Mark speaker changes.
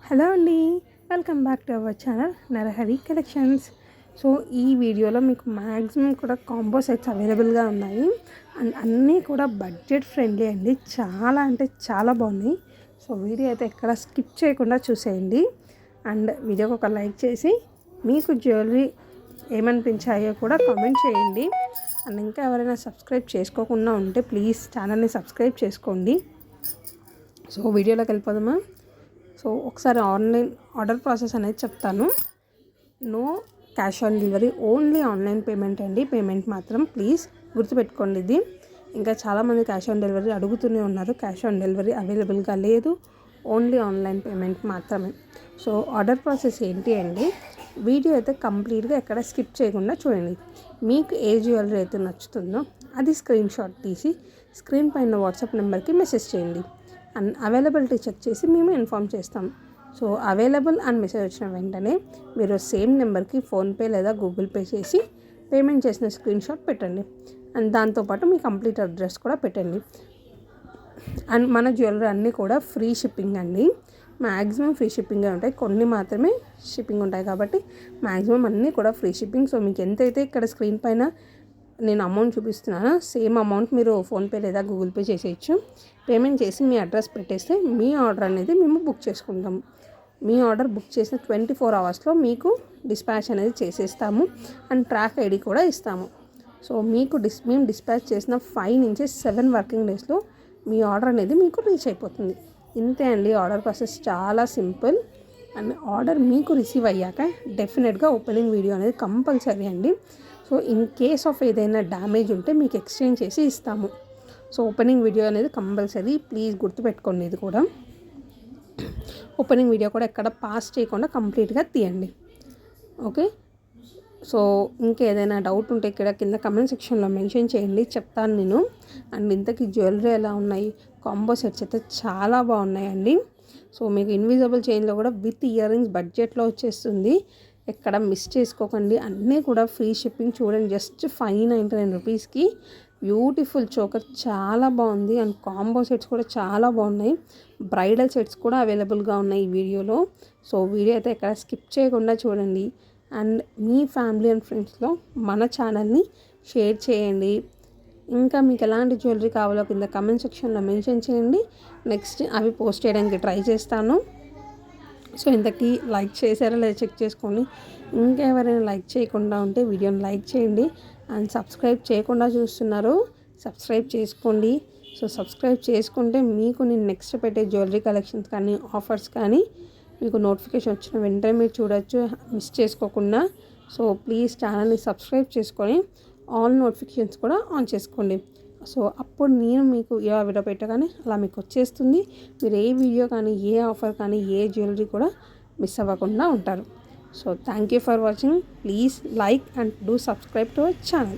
Speaker 1: Hello అండి, welcome back to our channel Narahari collections. So ఈ వీడియోలో మీకు మ్యాక్సిమం కూడా కాంబో సెట్స్ అవైలబుల్గా ఉన్నాయి అండ్ అన్నీ కూడా బడ్జెట్ ఫ్రెండ్లీ అండి. చాలా అంటే చాలా బాగున్నాయి. సో వీడియో అయితే ఎక్కడ స్కిప్ చేయకుండా చూసేయండి అండ్ వీడియోకి ఒక లైక్ చేసి మీకు జ్యువెలరీ ఏమనిపించాయో కూడా కామెంట్ చేయండి. అండ్ ఇంకా ఎవరైనా సబ్స్క్రైబ్ చేసుకోకుండా ఉంటే ప్లీజ్ ఛానల్ని సబ్స్క్రైబ్ చేసుకోండి. సో వీడియోలోకి వెళ్ళిపోదామా. సో ఒకసారి ఆన్లైన్ ఆర్డర్ ప్రాసెస్ అనేది చెప్తాను. No cash on delivery, only online payment అండి. పేమెంట్ మాత్రం ప్లీజ్ గుర్తుపెట్టుకోండి ఇది. ఇంకా చాలామంది క్యాష్ ఆన్ డెలివరీ అడుగుతూనే ఉన్నారు. క్యాష్ ఆన్ డెలివరీ అవైలబుల్గా లేదు, ఓన్లీ ఆన్లైన్ పేమెంట్ మాత్రమే. సో ఆర్డర్ ప్రాసెస్ ఏంటి అండి, వీడియో అయితే కంప్లీట్గా ఎక్కడ స్కిప్ చేయకుండా చూడండి. మీకు ఏ జ్యువెలరీ అయితే నచ్చుతుందో అది స్క్రీన్ షాట్ తీసి స్క్రీన్ పైన వాట్సాప్ నెంబర్కి మెసేజ్ చేయండి అండ్ అవైలబిలిటీ చెక్ చేసి మేము ఇన్ఫామ్ చేస్తాం. సో అవైలబుల్ అని మెసేజ్ వచ్చిన వెంటనే మీరు సేమ్ నెంబర్కి ఫోన్పే లేదా గూగుల్ పే చేసి పేమెంట్ చేసిన స్క్రీన్ షాట్ పెట్టండి అండ్ దాంతోపాటు మీ కంప్లీట్ అడ్రస్ కూడా పెట్టండి. అండ్ మన జ్యువెలరీ అన్నీ కూడా ఫ్రీ షిప్పింగ్ అండి. మ్యాక్సిమం ఫ్రీ షిప్పింగే ఉంటాయి, కొన్ని మాత్రమే షిప్పింగ్ ఉంటాయి కాబట్టి మ్యాక్సిమం అన్నీ కూడా ఫ్రీ షిప్పింగ్. సో మీకు ఎంతైతే ఇక్కడ స్క్రీన్ పైన నేను అమౌంట్ చూపిస్తున్నాను సేమ్ అమౌంట్ మీరు ఫోన్పే లేదా గూగుల్ పే చేసేయచ్చు. పేమెంట్ చేసి మీ అడ్రస్ పెట్టేస్తే మీ ఆర్డర్ అనేది మేము బుక్ చేసుకుంటాము. మీ ఆర్డర్ బుక్ చేసిన 24 అవర్స్లో మీకు డిస్పాచ్ అనేది చేసేస్తాము అండ్ ట్రాక్ ఐడి కూడా ఇస్తాము. సో మీకు మేము డిస్పాచ్ చేసిన 5 నుంచి 7 వర్కింగ్ డేస్లో మీ ఆర్డర్ అనేది మీకు రీచ్ అయిపోతుంది. ఇంతే అండి, ఆర్డర్ ప్రాసెస్ చాలా సింపుల్. అండ్ ఆర్డర్ మీకు రిసీవ్ అయ్యాక డెఫినెట్గా ఓపెనింగ్ వీడియో అనేది కంపల్సరీ అండి. సో ఇన్ కేస్ ఆఫ్ ఏదైనా డ్యామేజ్ ఉంటే మీకు ఎక్స్చేంజ్ చేసి ఇస్తాము. సో ఓపెనింగ్ వీడియో అనేది కంపల్సరీ, ప్లీజ్ గుర్తుపెట్టుకోండి. ఇది కూడా ఓపెనింగ్ వీడియో కూడా ఎక్కడ పాస్ చేయకుండా కంప్లీట్గా తీయండి. ఓకే, సో ఇంకేదైనా డౌట్ ఉంటే ఇక్కడ కింద కమెంట్ సెక్షన్లో మెన్షన్ చేయండి, చెప్తాను నేను. అండ్ ఇంతకీ జ్యువెలరీ ఎలా ఉన్నాయి, కాంబో సెట్స్ అయితే చాలా బాగున్నాయండి. సో మీకు ఇన్విజిబుల్ చైన్లో కూడా విత్ ఇయర్ రింగ్స్ బడ్జెట్లో వచ్చేస్తుంది. ఎక్కడ మిస్ చేసుకోకండి, అన్నీ కూడా ఫ్రీ షిప్పింగ్. చూడండి, జస్ట్ 599 రూపీస్కి బ్యూటిఫుల్ చోకర్ చాలా బాగుంది అండ్ కాంబో సెట్స్ కూడా చాలా బాగున్నాయి. బ్రైడల్ సెట్స్ కూడా అవైలబుల్గా ఉన్నాయి ఈ వీడియోలో. సో వీడియో అయితే ఎక్కడ స్కిప్ చేయకుండా చూడండి అండ్ మీ ఫ్యామిలీ అండ్ ఫ్రెండ్స్లో మన ఛానల్ని షేర్ చేయండి. ఇంకా మీకు ఎలాంటి జ్యువెలరీ కావాలో కింద కమెంట్ సెక్షన్లో మెన్షన్ చేయండి. నెక్స్ట్ అవి పోస్ట్ చేయడానికి ట్రై చేస్తాను. సో ఇంతకీ లైక్ చేశారో లేదా చెక్ చేసుకోండి. ఇంకా ఎవరైనా లైక్ చేయకుండా ఉంటే వీడియోని లైక్ చేయండి అండ్ సబ్స్క్రైబ్ చేయకుండా చూస్తున్నారు, సబ్స్క్రైబ్ చేసుకోండి. సో సబ్స్క్రైబ్ చేసుకుంటే మీకు నేను నెక్స్ట్ పెట్టే జ్యువెలరీ కలెక్షన్స్ కానీ ఆఫర్స్ కానీ మీకు నోటిఫికేషన్ వచ్చిన వెంటనే మీరు చూడొచ్చు మిస్ చేసుకోకుండా. సో ప్లీజ్ ఛానల్ని సబ్స్క్రైబ్ చేసుకొని ఆల్ నోటిఫికేషన్స్ కూడా ఆన్ చేసుకోండి. సో అప్పుడు నేను మీకు ఏ వీడియో పెట్టగానే అలా మీకు వచ్చేస్తుంది. మీరు ఏ వీడియో కానీ ఏ ఆఫర్ కానీ ఏ జ్యువెలరీ కూడా మిస్ అవ్వకుండా ఉంటారు. So thank you for watching. Please like and do subscribe to our channel.